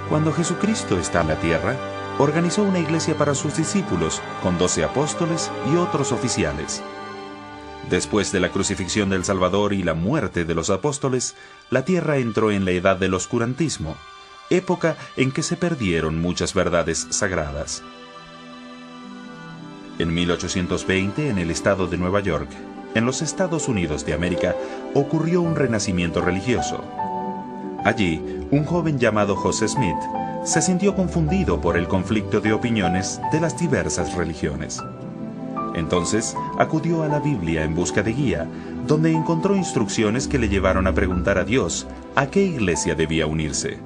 Cuando Jesucristo está en la tierra, organizó una iglesia para sus discípulos, con 12 apóstoles y otros oficiales. Después de la crucifixión del Salvador y la muerte de los apóstoles, la tierra entró en la edad del oscurantismo, época en que se perdieron muchas verdades sagradas. En 1820, en el estado de Nueva York, en los Estados Unidos de América, ocurrió un renacimiento religioso. Allí, un joven llamado José Smith se sintió confundido por el conflicto de opiniones de las diversas religiones. Entonces, acudió a la Biblia en busca de guía, donde encontró instrucciones que le llevaron a preguntar a Dios a qué iglesia debía unirse.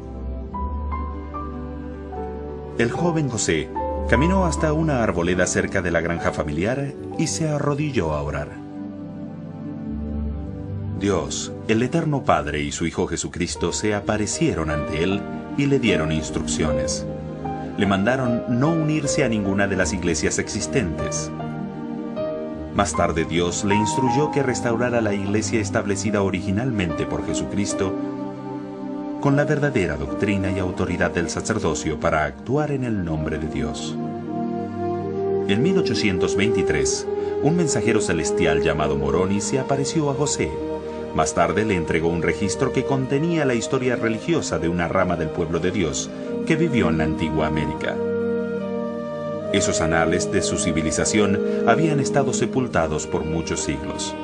El joven José caminó hasta una arboleda cerca de la granja familiar y se arrodilló a orar. Dios, el Eterno Padre y su Hijo Jesucristo se aparecieron ante él y le dieron instrucciones. Le mandaron no unirse a ninguna de las iglesias existentes. Más tarde Dios le instruyó que restaurara la iglesia establecida originalmente por Jesucristo con la verdadera doctrina y autoridad del sacerdocio para actuar en el nombre de Dios. En 1823, un mensajero celestial llamado Moroni se apareció a José. Más tarde le entregó un registro que contenía la historia religiosa de una rama del pueblo de Dios que vivió en la antigua América. Esos anales de su civilización habían estado sepultados por muchos siglos.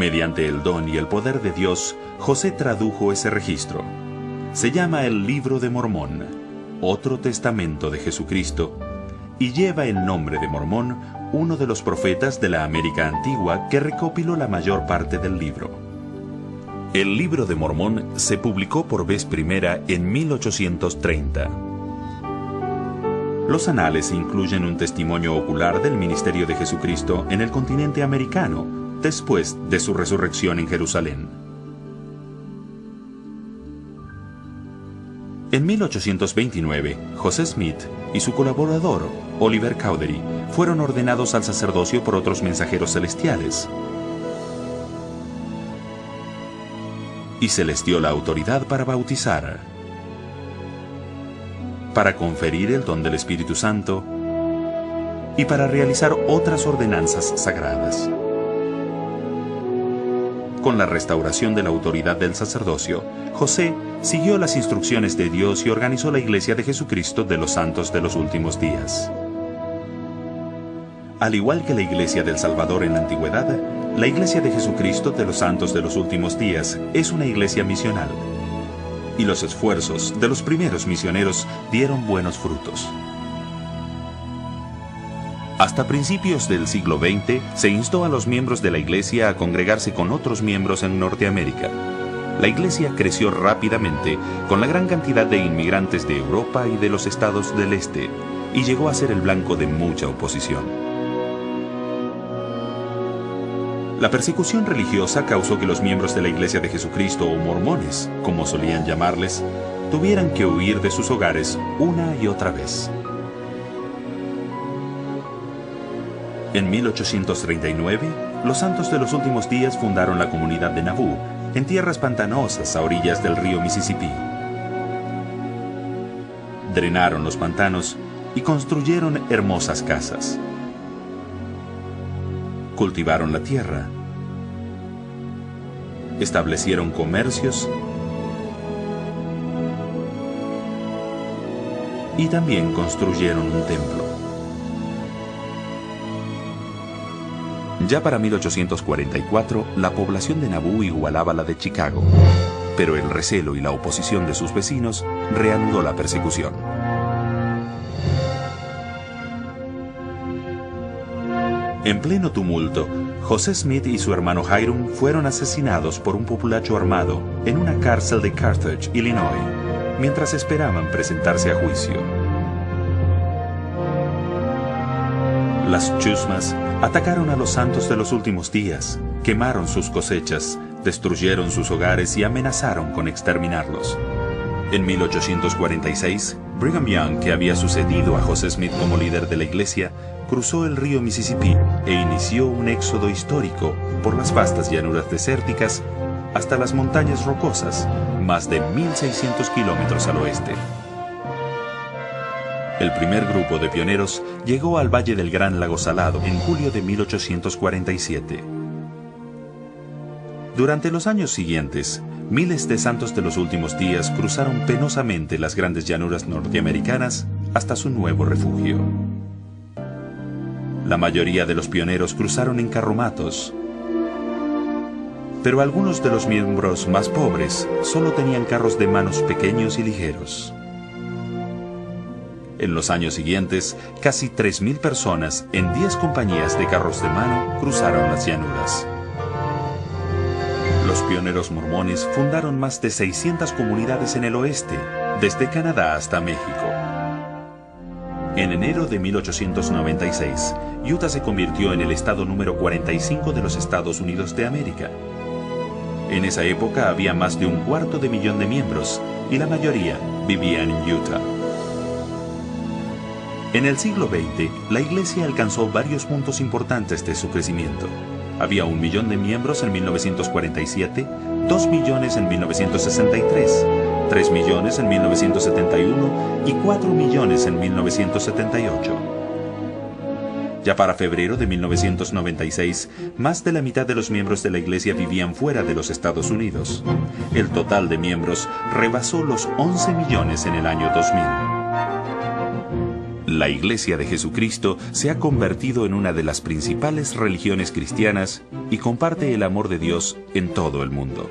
Mediante el don y el poder de Dios, José tradujo ese registro. Se llama el Libro de Mormón, otro testamento de Jesucristo, y lleva el nombre de Mormón, uno de los profetas de la América antigua que recopiló la mayor parte del libro. El Libro de Mormón se publicó por vez primera en 1830. Los anales incluyen un testimonio ocular del ministerio de Jesucristo en el continente americano, después de su resurrección en Jerusalén. En 1829, José Smith y su colaborador, Oliver Cowdery, fueron ordenados al sacerdocio por otros mensajeros celestiales, y se les dio la autoridad para bautizar, para conferir el don del Espíritu Santo y para realizar otras ordenanzas sagradas. Con la restauración de la autoridad del sacerdocio, José siguió las instrucciones de Dios y organizó la Iglesia de Jesucristo de los Santos de los Últimos Días. Al igual que la Iglesia del Salvador en la antigüedad, la Iglesia de Jesucristo de los Santos de los Últimos Días es una iglesia misional, y los esfuerzos de los primeros misioneros dieron buenos frutos. Hasta principios del siglo XX se instó a los miembros de la Iglesia a congregarse con otros miembros en Norteamérica. La Iglesia creció rápidamente con la gran cantidad de inmigrantes de Europa y de los estados del este, y llegó a ser el blanco de mucha oposición. La persecución religiosa causó que los miembros de la Iglesia de Jesucristo, o mormones, como solían llamarles, tuvieran que huir de sus hogares una y otra vez. En 1839, los Santos de los Últimos Días fundaron la comunidad de Nauvoo, en tierras pantanosas a orillas del río Mississippi. Drenaron los pantanos y construyeron hermosas casas. Cultivaron la tierra, establecieron comercios y también construyeron un templo. Ya para 1844, la población de Nauvoo igualaba la de Chicago, pero el recelo y la oposición de sus vecinos reanudó la persecución. En pleno tumulto, José Smith y su hermano Hiram fueron asesinados por un populacho armado en una cárcel de Carthage, Illinois, mientras esperaban presentarse a juicio. Las chusmas atacaron a los santos de los últimos días, quemaron sus cosechas, destruyeron sus hogares y amenazaron con exterminarlos. En 1846, Brigham Young, que había sucedido a José Smith como líder de la iglesia, cruzó el río Mississippi e inició un éxodo histórico por las vastas llanuras desérticas hasta las montañas rocosas, más de 1.600 kilómetros al oeste. El primer grupo de pioneros llegó al Valle del Gran Lago Salado en julio de 1847. Durante los años siguientes, miles de santos de los últimos días cruzaron penosamente las grandes llanuras norteamericanas hasta su nuevo refugio. La mayoría de los pioneros cruzaron en carromatos, pero algunos de los miembros más pobres solo tenían carros de manos pequeños y ligeros. En los años siguientes, casi 3.000 personas en 10 compañías de carros de mano cruzaron las llanuras. Los pioneros mormones fundaron más de 600 comunidades en el oeste, desde Canadá hasta México. En enero de 1896, Utah se convirtió en el estado número 45 de los Estados Unidos de América. En esa época había más de 250.000 de miembros y la mayoría vivían en Utah. En el siglo XX, la Iglesia alcanzó varios puntos importantes de su crecimiento. Había 1 millón de miembros en 1947, 2 millones en 1963, 3 millones en 1971 y 4 millones en 1978. Ya para febrero de 1996, más de la mitad de los miembros de la Iglesia vivían fuera de los Estados Unidos. El total de miembros rebasó los 11 millones en el año 2000. La Iglesia de Jesucristo se ha convertido en una de las principales religiones cristianas y comparte el amor de Dios en todo el mundo.